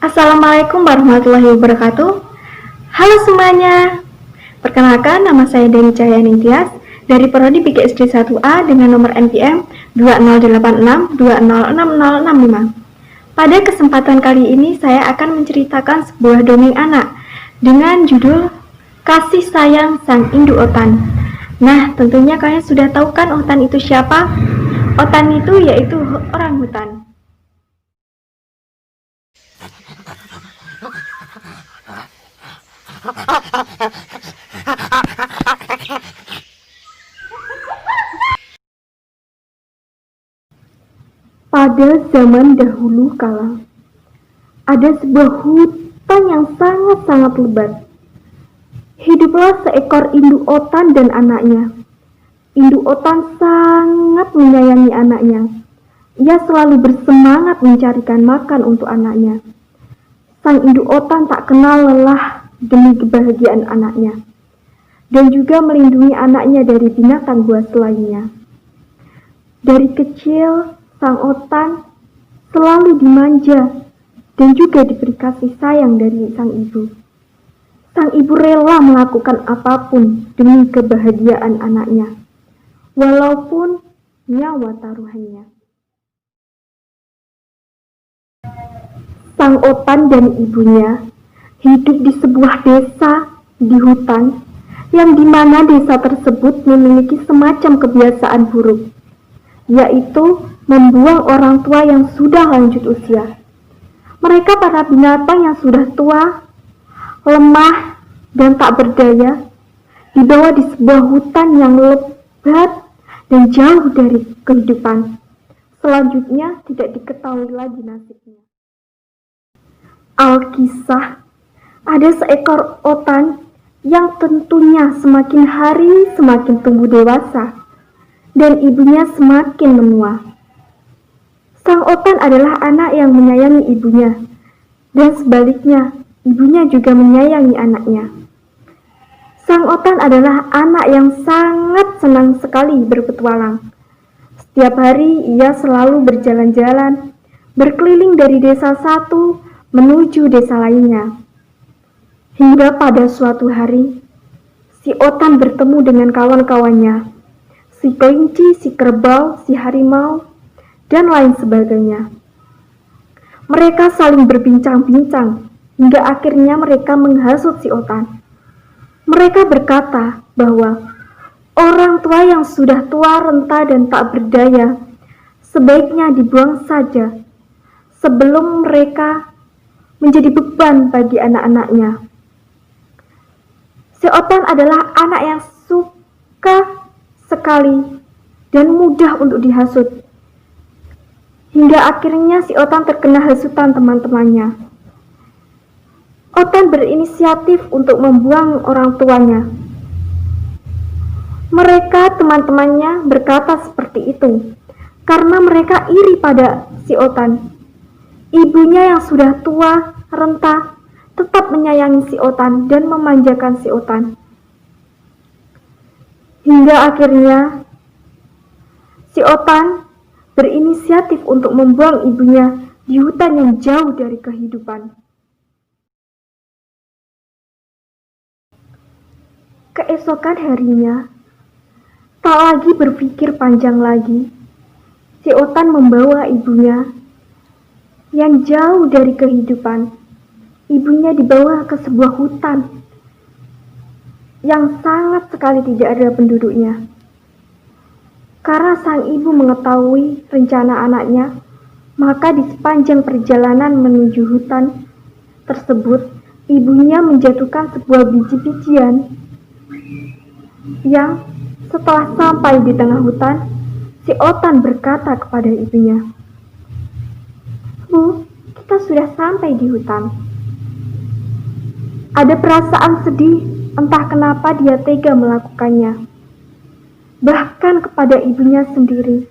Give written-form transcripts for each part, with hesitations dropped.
Assalamualaikum warahmatullahi wabarakatuh. Halo semuanya. Perkenalkan, nama saya Deni Cahyani Tias dari Prodi PGSD 1A dengan nomor NPM 208620606065. Pada kesempatan kali ini saya akan menceritakan sebuah dongeng anak dengan judul Kasih Sayang Sang Induk Otan. Nah, tentunya kalian sudah tahu kan otan itu siapa? Otan itu yaitu orang hutan. Pada zaman dahulu kala, ada sebuah hutan yang sangat-sangat lebat. Hiduplah seekor induk otan dan anaknya. Induk otan sangat menyayangi anaknya. Ia selalu bersemangat mencarikan makan untuk anaknya. Sang induk otan tak kenal lelah demi kebahagiaan anaknya, dan juga melindungi anaknya dari binatang buas lainnya. Dari kecil, sang otan selalu dimanja dan juga diberi kasih sayang dari sang ibu. Sang ibu rela melakukan apapun demi kebahagiaan anaknya, walaupun nyawa taruhannya. Sang otan dan ibunya hidup di sebuah desa di hutan, yang dimana desa tersebut memiliki semacam kebiasaan buruk, yaitu membuang orang tua yang sudah lanjut usia. Mereka para binatang yang sudah tua, lemah, dan tak berdaya, dibawa di sebuah hutan yang lebat dan jauh dari kehidupan. Selanjutnya tidak diketahui lagi nasibnya. Alkisah, ada seekor otan yang tentunya semakin hari semakin tumbuh dewasa dan ibunya semakin menua. Sang otan adalah anak yang menyayangi ibunya, dan sebaliknya, ibunya juga menyayangi anaknya. Sang otan adalah anak yang sangat senang sekali berpetualang. Setiap hari ia selalu berjalan-jalan, berkeliling dari desa satu menuju desa lainnya. Hingga pada suatu hari, si otan bertemu dengan kawan-kawannya, si kelinci, si kerbau, si harimau, dan lain sebagainya. Mereka saling berbincang-bincang hingga akhirnya mereka menghasut si otan. Mereka berkata bahwa orang tua yang sudah tua, renta, dan tak berdaya sebaiknya dibuang saja sebelum mereka menjadi beban bagi anak-anaknya. Si otan adalah anak yang suka sekali dan mudah untuk dihasut. Hingga akhirnya si otan terkena hasutan teman-temannya. Otan berinisiatif untuk membuang orang tuanya. Mereka, teman-temannya, berkata seperti itu karena mereka iri pada si otan. Ibunya yang sudah tua, renta, tetap menyayangi si otan dan memanjakan si otan. Hingga akhirnya si otan berinisiatif untuk membuang ibunya di hutan yang jauh dari kehidupan. Keesokan harinya, tak lagi berpikir panjang lagi, si otan membawa ibunya yang jauh dari kehidupan. Ibunya dibawa ke sebuah hutan yang sangat sekali tidak ada penduduknya. Karena sang ibu mengetahui rencana anaknya, maka di sepanjang perjalanan menuju hutan tersebut, ibunya menjatuhkan sebuah biji-bijian yang setelah sampai di tengah hutan, si otan berkata kepada ibunya, "Bu, kita sudah sampai di hutan." Ada perasaan sedih, entah kenapa dia tega melakukannya. Bahkan kepada ibunya sendiri,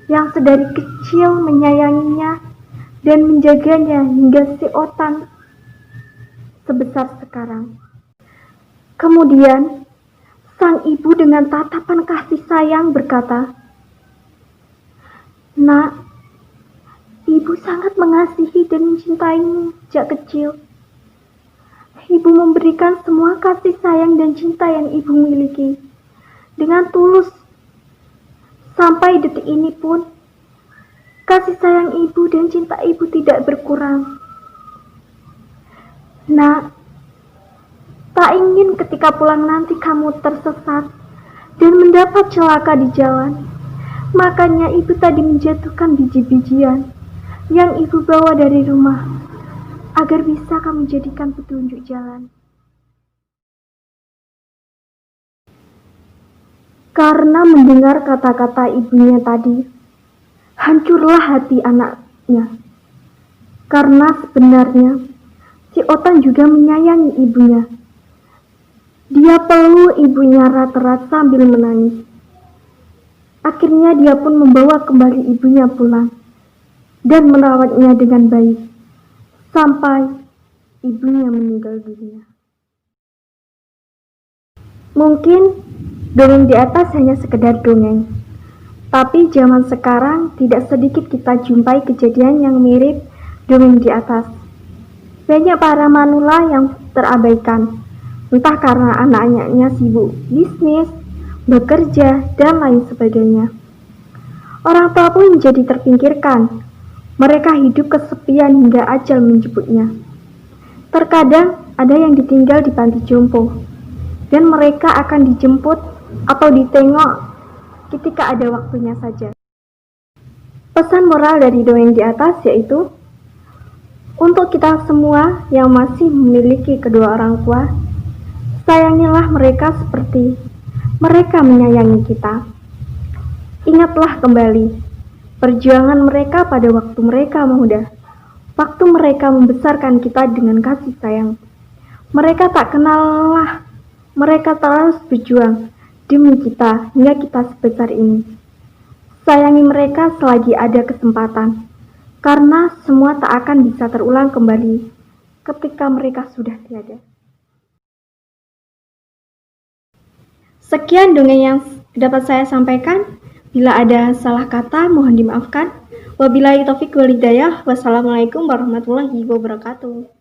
yang sedari kecil menyayanginya dan menjaganya hingga si otan sebesar sekarang. Kemudian, sang ibu dengan tatapan kasih sayang berkata, "Nak, ibu sangat mengasihi dan mencintai mencintaimu sejak kecil. Ibu memberikan semua kasih sayang dan cinta yang ibu miliki dengan tulus. Sampai detik ini pun, kasih sayang ibu dan cinta ibu tidak berkurang. Nak, tak ingin ketika pulang nanti kamu tersesat dan mendapat celaka di jalan. Makanya ibu tadi menjatuhkan biji-bijian yang ibu bawa dari rumah, agar bisa kamu jadikan petunjuk jalan. Karena mendengar kata-kata ibunya tadi, hancurlah hati anaknya. Karena sebenarnya si Otan juga menyayangi ibunya. Dia peluk ibunya erat-erat sambil menangis. Akhirnya dia pun membawa kembali ibunya pulang dan merawatnya dengan baik sampai ibunya meninggal dunia. Mungkin dongeng di atas hanya sekedar dongeng, tapi zaman sekarang tidak sedikit kita jumpai kejadian yang mirip dongeng di atas. Banyak para manula yang terabaikan, entah karena anak-anaknya sibuk bisnis, bekerja, dan lain sebagainya. Orang tua pun menjadi terpinggirkan. Mereka hidup kesepian hingga ajal menjemputnya. Terkadang ada yang ditinggal di panti jompo, dan mereka akan dijemput atau ditengok ketika ada waktunya saja. Pesan moral dari dongeng di atas yaitu, untuk kita semua yang masih memiliki kedua orang tua, sayangilah mereka seperti mereka menyayangi kita. Ingatlah kembali perjuangan mereka pada waktu mereka muda, waktu mereka membesarkan kita dengan kasih sayang. Mereka tak kenal lelah, mereka terus berjuang demi kita hingga kita sebesar ini. Sayangi mereka selagi ada kesempatan, karena semua tak akan bisa terulang kembali ketika mereka sudah tiada. Sekian dongeng yang dapat saya sampaikan. Bila ada salah kata, mohon dimaafkan. Wabillahi taufiq wal hidayah. Wassalamualaikum warahmatullahi wabarakatuh.